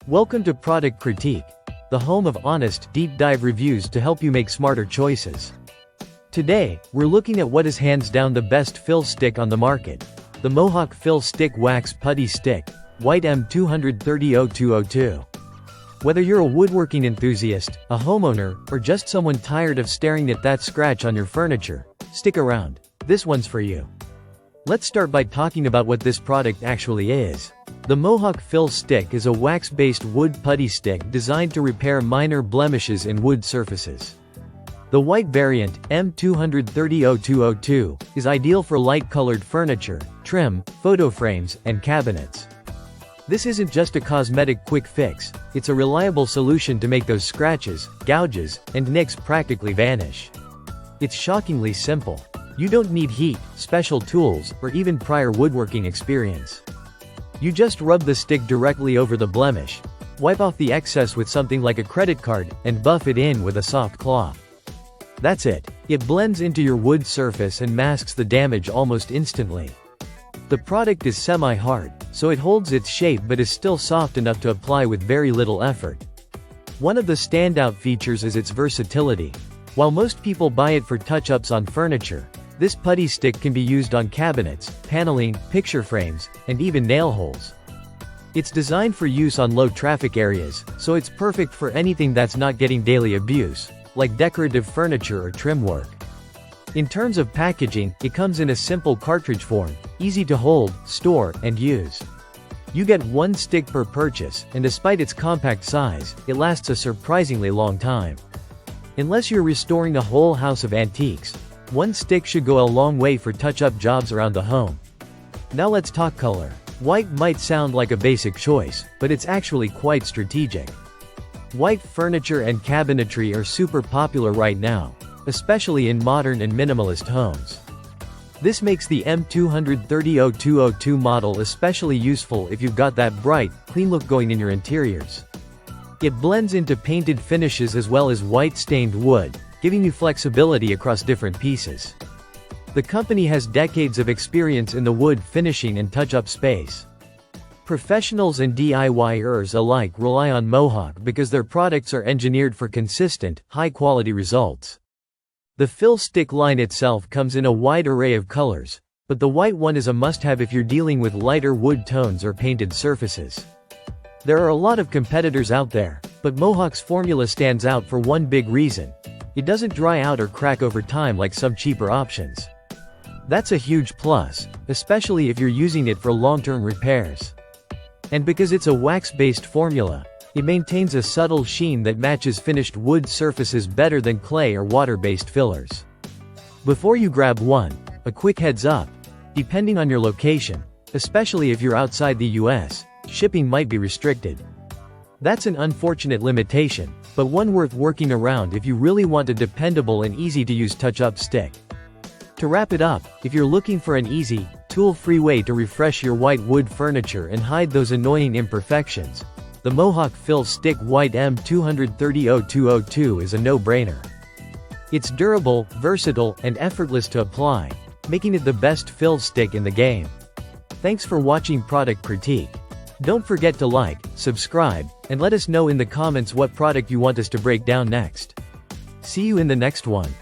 Welcome to Product Critique, the home of honest, deep dive reviews to help you make smarter choices. Today, we're looking at what is hands down the best fill stick on the market, the Mohawk Fil-Stik Wax Putty Stick, White M2300202. Whether you're a woodworking enthusiast, a homeowner, or just someone tired of staring at that scratch on your furniture, stick around. This one's for you. Let's start by talking about what this product actually is. The Mohawk Fil-Stik is a wax-based wood putty stick designed to repair minor blemishes in wood surfaces. The white variant, M2300202, is ideal for light-colored furniture, trim, photo frames, and cabinets. This isn't just a cosmetic quick fix, it's a reliable solution to make those scratches, gouges, and nicks practically vanish. It's shockingly simple. You don't need heat, special tools, or even prior woodworking experience. You just rub the stick directly over the blemish, wipe off the excess with something like a credit card, and buff it in with a soft cloth. That's it. It blends into your wood surface and masks the damage almost instantly. The product is semi-hard, so it holds its shape but is still soft enough to apply with very little effort. One of the standout features is its versatility. While most people buy it for touch-ups on furniture, this putty stick can be used on cabinets, paneling, picture frames, and even nail holes. It's designed for use on low-traffic areas, so it's perfect for anything that's not getting daily abuse, like decorative furniture or trim work. In terms of packaging, it comes in a simple cartridge form, easy to hold, store, and use. You get one stick per purchase, and despite its compact size, it lasts a surprisingly long time. Unless you're restoring a whole house of antiques, one stick should go a long way for touch-up jobs around the home. Now let's talk color. White might sound like a basic choice, but it's actually quite strategic. White furniture and cabinetry are super popular right now, especially in modern and minimalist homes. This makes the M2300202 model especially useful if you've got that bright, clean look going in your interiors. It blends into painted finishes as well as white stained wood, giving you flexibility across different pieces. The company has decades of experience in the wood finishing and touch-up space. Professionals and DIYers alike rely on Mohawk because their products are engineered for consistent, high-quality results. The Fil-Stik line itself comes in a wide array of colors, but the white one is a must-have if you're dealing with lighter wood tones or painted surfaces. There are a lot of competitors out there, but Mohawk's formula stands out for one big reason. It doesn't dry out or crack over time like some cheaper options. That's a huge plus, especially if you're using it for long-term repairs. And because it's a wax-based formula, it maintains a subtle sheen that matches finished wood surfaces better than clay or water-based fillers. Before you grab one, a quick heads up. Depending on your location, especially if you're outside the US, shipping might be restricted. That's an unfortunate limitation, but one worth working around if you really want a dependable and easy-to-use touch-up stick. To wrap it up, if you're looking for an easy, tool-free way to refresh your white wood furniture and hide those annoying imperfections, the Mohawk Fil-Stik White M2300202 is a no-brainer. It's durable, versatile, and effortless to apply, making it the best fill stick in the game. Thanks for watching Product Critique. Don't forget to like, subscribe, and let us know in the comments what product you want us to break down next. See you in the next one.